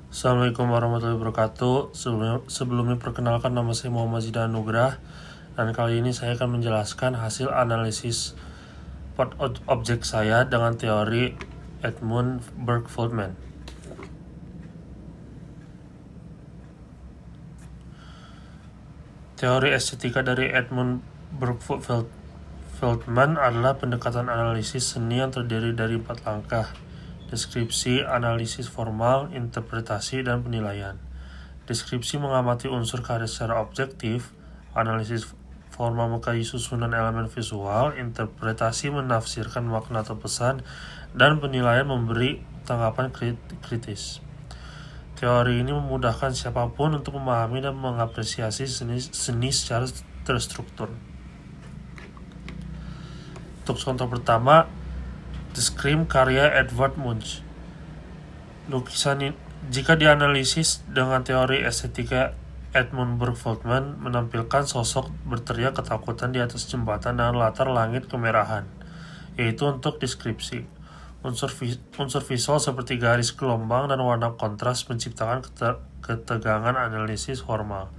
Assalamualaikum warahmatullahi wabarakatuh. Sebelumnya perkenalkan, nama saya Muhammad Zidan Nugrah, dan kali ini saya akan menjelaskan hasil analisis part objek saya dengan teori Edmund Burke-Feldman. Teori estetika dari Edmund Burke-Feldman adalah pendekatan analisis seni yang terdiri dari 4 langkah: deskripsi, analisis formal, interpretasi, dan penilaian. Deskripsi mengamati unsur karya secara objektif, analisis formal mengkaji susunan elemen visual, interpretasi menafsirkan makna atau pesan, dan penilaian memberi tanggapan kritis. Teori ini memudahkan siapapun untuk memahami dan mengapresiasi seni secara terstruktur. Untuk contoh pertama, The Scream karya Edvard Munch. Lukisan ini, jika dianalisis dengan teori estetika Edmund Burke-Feldman, menampilkan sosok berteriak ketakutan di atas jembatan dengan latar langit kemerahan, yaitu untuk deskripsi. Unsur visual seperti garis gelombang dan warna kontras menciptakan ketegangan analisis formal.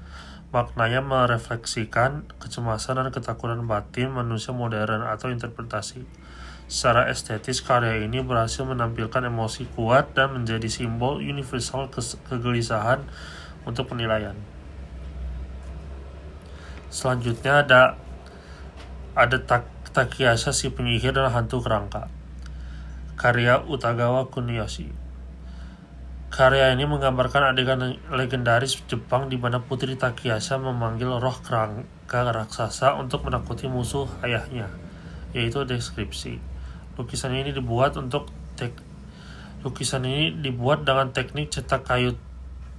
Maknanya merefleksikan kecemasan dan ketakutan batin manusia modern atau interpretasi. Secara estetis, karya ini berhasil menampilkan emosi kuat dan menjadi simbol universal kegelisahan untuk penilaian. Selanjutnya ada Takeshi si penyihir dan hantu kerangka, karya Utagawa Kuniyoshi. Karya ini menggambarkan adegan legendaris Jepang di mana Putri Takeshi memanggil roh kerangka raksasa untuk menakuti musuh ayahnya, yaitu deskripsi. Lukisan ini dibuat dengan teknik cetak kayu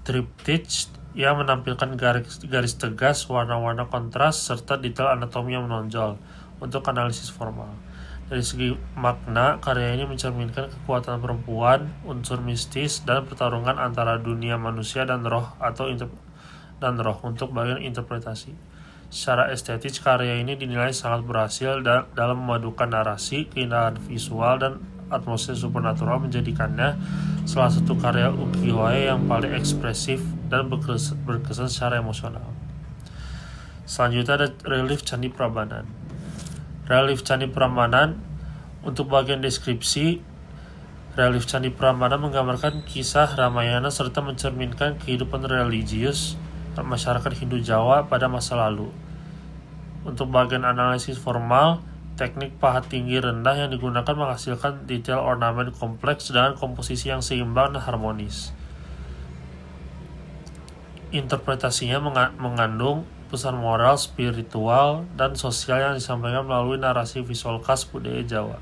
triptych yang menampilkan garis tegas, warna-warna kontras, serta detail anatomi yang menonjol untuk analisis formal. Dari segi makna, karya ini mencerminkan kekuatan perempuan, unsur mistis, dan pertarungan antara dunia manusia dan roh untuk bagian interpretasi. Secara estetis, karya ini dinilai sangat berhasil dalam memadukan narasi, keindahan visual, dan atmosfer supernatural, menjadikannya salah satu karya ukiyo-e yang paling ekspresif dan berkesan secara emosional. Selanjutnya ada relief Candi Prambanan. Relief Candi Prambanan. Untuk bagian deskripsi, relief Candi Prambanan menggambarkan kisah Ramayana serta mencerminkan kehidupan religius masyarakat Hindu Jawa pada masa lalu. Untuk bagian analisis formal, teknik pahat tinggi rendah yang digunakan menghasilkan detail ornamen kompleks dengan komposisi yang seimbang dan harmonis. Interpretasinya mengandung pesan moral, spiritual, dan sosial yang disampaikan melalui narasi visual khas budaya Jawa.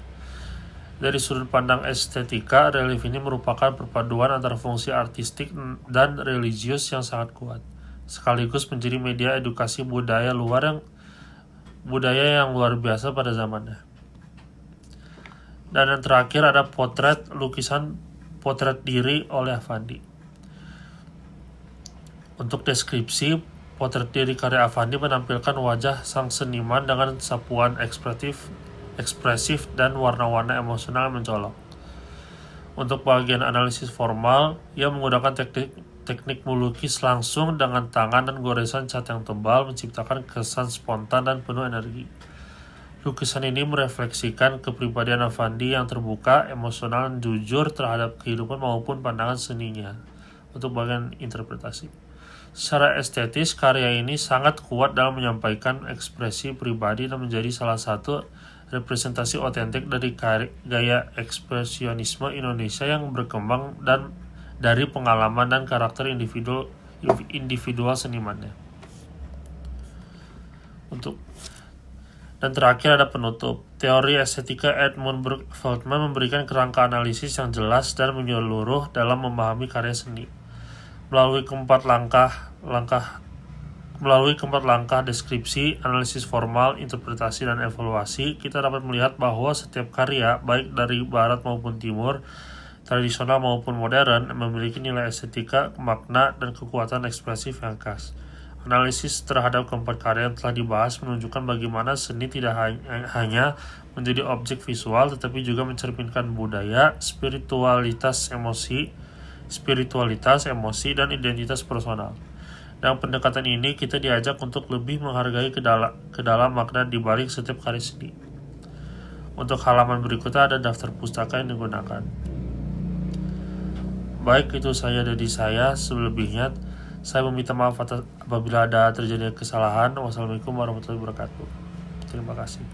Dari sudut pandang estetika, relief ini merupakan perpaduan antara fungsi artistik dan religius yang sangat kuat, sekaligus menjadi media edukasi budaya yang luar biasa pada zamannya. Dan yang terakhir ada lukisan potret diri oleh Affandi. Untuk deskripsi, potret diri karya Affandi menampilkan wajah sang seniman dengan sapuan ekspresif dan warna-warna emosional mencolok. Untuk bagian analisis formal, ia menggunakan teknik melukis langsung dengan tangan dan goresan cat yang tebal, menciptakan kesan spontan dan penuh energi. Lukisan ini merefleksikan kepribadian Affandi yang terbuka, emosional, dan jujur terhadap kehidupan maupun pandangan seninya. Untuk bagian interpretasi, secara estetis, karya ini sangat kuat dalam menyampaikan ekspresi pribadi dan menjadi salah satu representasi otentik dari gaya ekspresionisme Indonesia yang berkembang dan dari pengalaman dan karakter individual senimannya. Dan terakhir ada penutup. Teori estetika Edmund Burke-Feldman memberikan kerangka analisis yang jelas dan menyeluruh dalam memahami karya seni. Melalui keempat langkah deskripsi, analisis formal, interpretasi, dan evaluasi, kita dapat melihat bahwa setiap karya, baik dari barat maupun timur, tradisional maupun modern, memiliki nilai estetika, makna, dan kekuatan ekspresif yang khas. Analisis terhadap keempat karya yang telah dibahas menunjukkan bagaimana seni tidak hanya menjadi objek visual, tetapi juga mencerminkan budaya, spiritualitas, emosi, spiritualitas, emosi, dan identitas personal. Dalam pendekatan ini, kita diajak untuk lebih menghargai ke dalam makna di balik setiap karya seni. Untuk halaman berikutnya ada daftar pustaka yang digunakan. Baik, itu saja dari saya. Selebihnya, saya meminta maaf apabila ada terjadi kesalahan. Wassalamualaikum warahmatullahi wabarakatuh. Terima kasih.